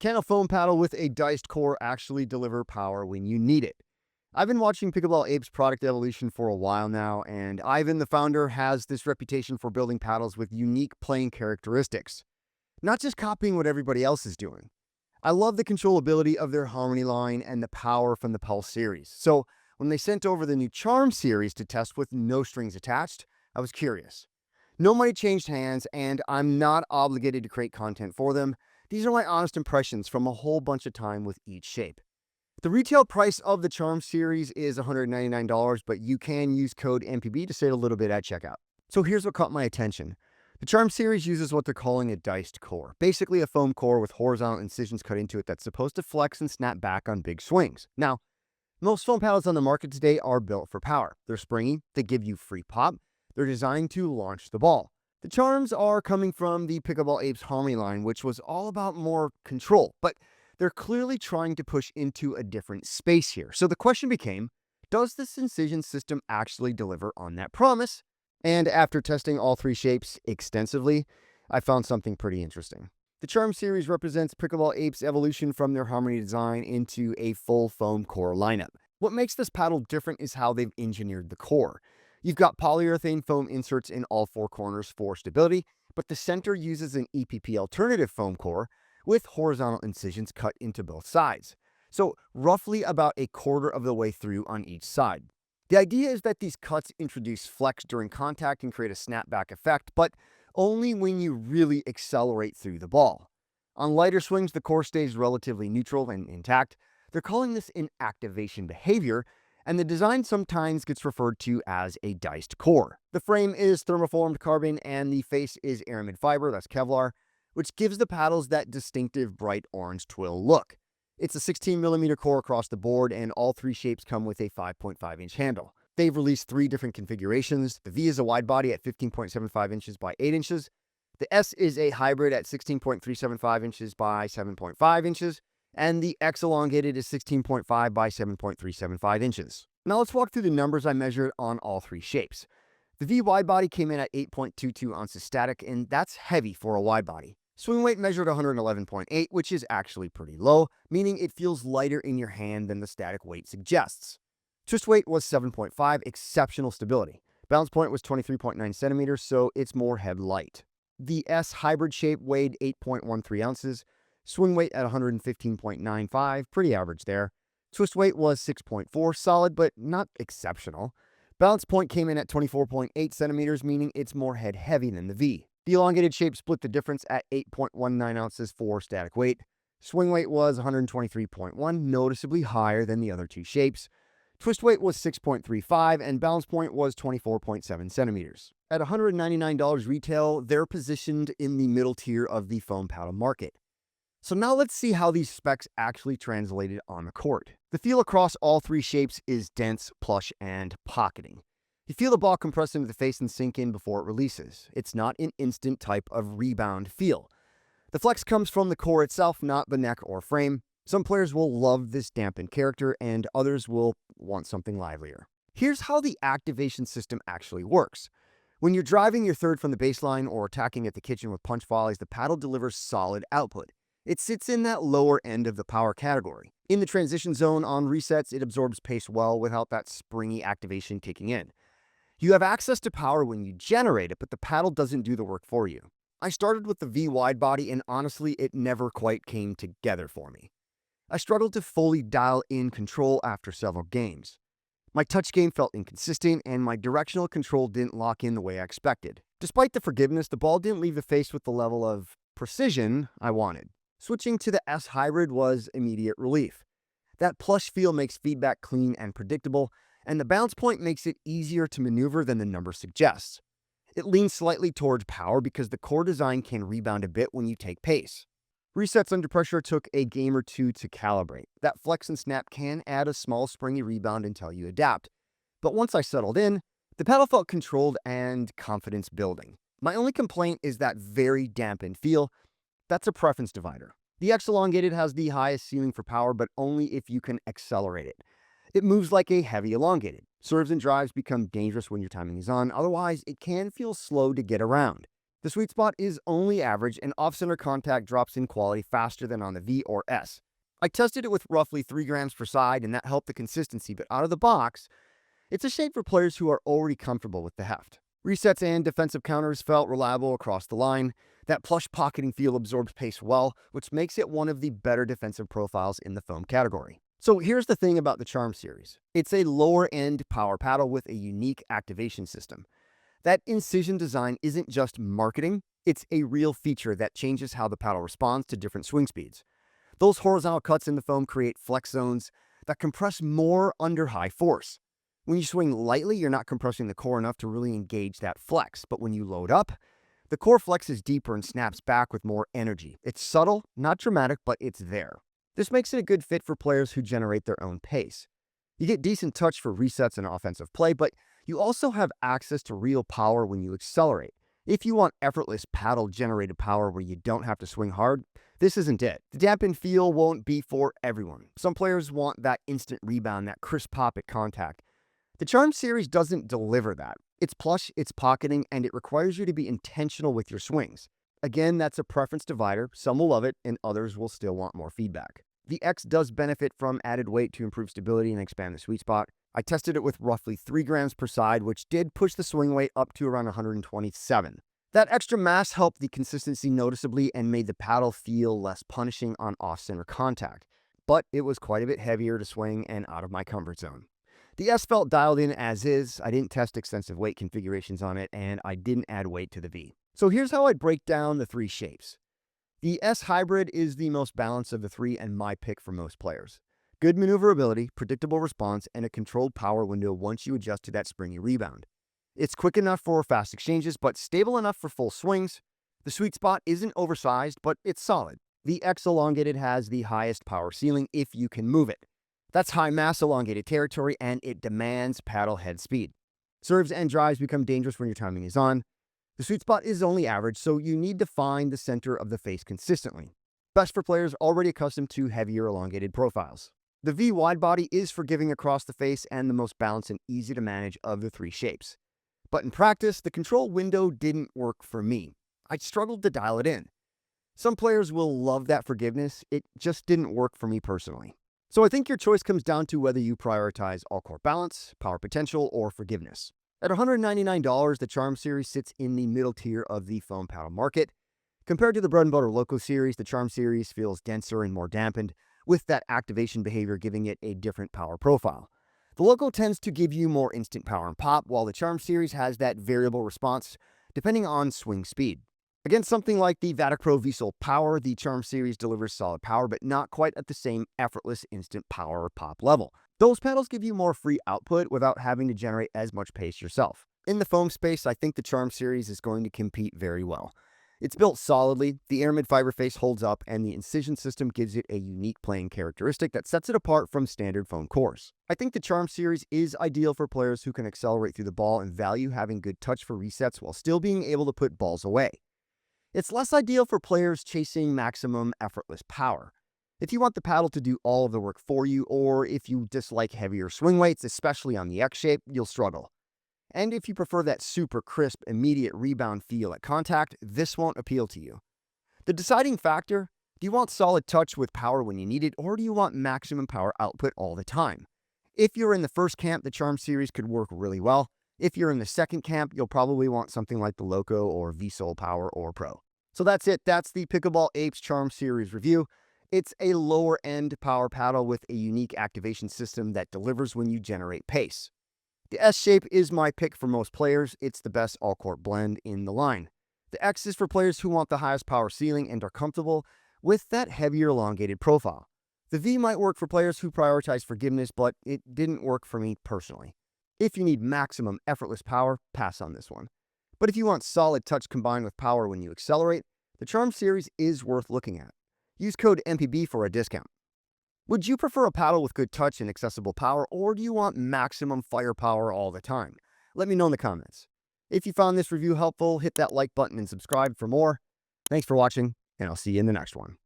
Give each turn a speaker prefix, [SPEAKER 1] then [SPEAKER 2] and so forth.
[SPEAKER 1] Can a foam paddle with a diced core actually deliver power when you need it? I've been watching Pickleball Apes product evolution for a while now, and Ivan, the founder, has this reputation for building paddles with unique playing characteristics, not just copying what everybody else is doing. I love the controllability of their Harmony line and the power from the Pulse series. So when they sent over the new Charm series to test with no strings attached, I was curious. No money changed hands, and I'm not obligated to create content for them. These are my honest impressions from a whole bunch of time with each shape. The retail price of the Charm series is $199, but you can use code MPB to save a little bit at checkout. So here's what caught my attention. The Charm series uses what they're calling a diced core, basically a foam core with horizontal incisions cut into it that's supposed to flex and snap back on big swings. Now, most foam paddles on the market today are built for power. They're springy, they give you free pop, they're designed to launch the ball. The charms are coming from the Pickleball Apes Harmony line, which was all about more control, but they're clearly trying to push into a different space here. So the question became, does this incision system actually deliver on that promise? And after testing all three shapes extensively, I found something pretty interesting. The Charm series represents Pickleball Apes' evolution from their Harmony design into a full foam core lineup. What makes this paddle different is how they've engineered the core. You've got polyurethane foam inserts in all four corners for stability, but the center uses an EPP alternative foam core with horizontal incisions cut into both sides. So roughly about a quarter of the way through on each side. The idea is that these cuts introduce flex during contact and create a snapback effect, but only when you really accelerate through the ball. On lighter swings, the core stays relatively neutral and intact. They're calling this an activation behavior, and the design sometimes gets referred to as a diced core. The frame is thermoformed carbon and the face is aramid fiber, that's Kevlar, which gives the paddles that distinctive bright orange twill look. It's a 16mm core across the board, and all three shapes come with a 5.5-inch handle. They've released three different configurations. The V is a wide body at 15.75 inches by 8 inches. The S is a hybrid at 16.375 inches by 7.5 inches. And the X elongated is 16.5 by 7.375 inches. Now let's walk through the numbers I measured on all three shapes. The V wide body came in at 8.22 ounces static, and that's heavy for a wide body. Swing weight measured 111.8, which is actually pretty low, meaning it feels lighter in your hand than the static weight suggests. Twist weight was 7.5, exceptional stability. Balance point was 23.9 centimeters, so it's more head light. The S hybrid shape weighed 8.13 ounces. Swing weight at 115.95, pretty average there. Twist weight was 6.4, solid but not exceptional. Balance point came in at 24.8 centimeters, meaning it's more head heavy than the V. The elongated shape split the difference at 8.19 ounces for static weight. Swing weight was 123.1, noticeably higher than the other two shapes. Twist weight was 6.35 and balance point was 24.7 centimeters. At $199 retail, they're positioned in the middle tier of the foam paddle market. So now let's see how these specs actually translated on the court. The feel across all three shapes is dense, plush, and pocketing. You feel the ball compress into the face and sink in before it releases. It's not an instant type of rebound feel. The flex comes from the core itself, not the neck or frame. Some players will love this dampened character, and others will want something livelier. Here's how the activation system actually works. When you're driving your third from the baseline or attacking at the kitchen with punch volleys, the paddle delivers solid output. It sits in that lower end of the power category. In the transition zone on resets, it absorbs pace well without that springy activation kicking in. You have access to power when you generate it, but the paddle doesn't do the work for you. I started with the V wide body, and honestly, it never quite came together for me. I struggled to fully dial in control after several games. My touch game felt inconsistent, and my directional control didn't lock in the way I expected. Despite the forgiveness, the ball didn't leave the face with the level of precision I wanted. Switching to the S hybrid was immediate relief. That plush feel makes feedback clean and predictable, and the bounce point makes it easier to maneuver than the number suggests. It leans slightly towards power because the core design can rebound a bit when you take pace. Resets under pressure took a game or two to calibrate. That flex and snap can add a small springy rebound until you adapt. But once I settled in, the paddle felt controlled and confidence building. My only complaint is that very dampened feel. That's a preference divider. The X elongated has the highest ceiling for power, but only if you can accelerate it. It moves like a heavy elongated. Serves and drives become dangerous when your timing is on, otherwise it can feel slow to get around. The sweet spot is only average, and off-center contact drops in quality faster than on the V or S. I tested it with roughly 3 grams per side, and that helped the consistency, but out of the box, it's a shape for players who are already comfortable with the heft. Resets and defensive counters felt reliable across the line. That plush pocketing feel absorbs pace well, which makes it one of the better defensive profiles in the foam category. So here's the thing about the Charm Series. It's a lower-end power paddle with a unique activation system. That incision design isn't just marketing, it's a real feature that changes how the paddle responds to different swing speeds. Those horizontal cuts in the foam create flex zones that compress more under high force. When you swing lightly, you're not compressing the core enough to really engage that flex, but when you load up, the core flexes deeper and snaps back with more energy. It's subtle, not dramatic, but it's there. This makes it a good fit for players who generate their own pace. You get decent touch for resets and offensive play, but you also have access to real power when you accelerate. If you want effortless paddle-generated power where you don't have to swing hard, this isn't it. The dampened feel won't be for everyone. Some players want that instant rebound, that crisp pop at contact. The Charm Series doesn't deliver that. It's plush, it's pocketing, and it requires you to be intentional with your swings. Again, that's a preference divider. Some will love it, and others will still want more feedback. The X does benefit from added weight to improve stability and expand the sweet spot. I tested it with roughly 3 grams per side, which did push the swing weight up to around 127. That extra mass helped the consistency noticeably and made the paddle feel less punishing on off-center contact. But it was quite a bit heavier to swing and out of my comfort zone. The S felt dialed in as is. I didn't test extensive weight configurations on it, and I didn't add weight to the V. So here's how I'd break down the 3 shapes. The S Hybrid is the most balanced of the 3 and my pick for most players. Good maneuverability, predictable response, and a controlled power window once you adjust to that springy rebound. It's quick enough for fast exchanges, but stable enough for full swings. The sweet spot isn't oversized, but it's solid. The X Elongated has the highest power ceiling if you can move it. That's high mass elongated territory, and it demands paddle head speed. Serves and drives become dangerous when your timing is on. The sweet spot is only average, so you need to find the center of the face consistently. Best for players already accustomed to heavier elongated profiles. The V wide body is forgiving across the face and the most balanced and easy to manage of the 3 shapes. But in practice, the control window didn't work for me. I struggled to dial it in. Some players will love that forgiveness. It just didn't work for me personally. So I think your choice comes down to whether you prioritize all-core balance, power potential, or forgiveness. At $199, the Charm Series sits in the middle tier of the foam paddle market. Compared to the Bread and Butter Loco Series, the Charm Series feels denser and more dampened, with that activation behavior giving it a different power profile. The Loco tends to give you more instant power and pop, while the Charm Series has that variable response depending on swing speed. Against something like the Vatic Pro V-Sol Power, the Charm Series delivers solid power, but not quite at the same effortless instant power or pop level. Those paddles give you more free output without having to generate as much pace yourself. In the foam space, I think the Charm Series is going to compete very well. It's built solidly, the aramid fiber face holds up, and the incision system gives it a unique playing characteristic that sets it apart from standard foam cores. I think the Charm Series is ideal for players who can accelerate through the ball and value having good touch for resets while still being able to put balls away. It's less ideal for players chasing maximum effortless power. If you want the paddle to do all of the work for you, or if you dislike heavier swing weights, especially on the X shape, you'll struggle. And if you prefer that super crisp, immediate rebound feel at contact, this won't appeal to you. The deciding factor, do you want solid touch with power when you need it, or do you want maximum power output all the time? If you're in the first camp, the Charm Series could work really well. If you're in the second camp, you'll probably want something like the Loco or V-Sol Power or Pro. So that's it. That's the Pickleball Apes Charm Series review. It's a lower-end power paddle with a unique activation system that delivers when you generate pace. The S shape is my pick for most players. It's the best all-court blend in the line. The X is for players who want the highest power ceiling and are comfortable with that heavier elongated profile. The V might work for players who prioritize forgiveness, but it didn't work for me personally. If you need maximum effortless power, pass on this one. But if you want solid touch combined with power when you accelerate, the Charm Series is worth looking at. Use code MPB for a discount. Would you prefer a paddle with good touch and accessible power, or do you want maximum firepower all the time? Let me know in the comments. If you found this review helpful, hit that like button and subscribe for more. Thanks for watching, and I'll see you in the next one.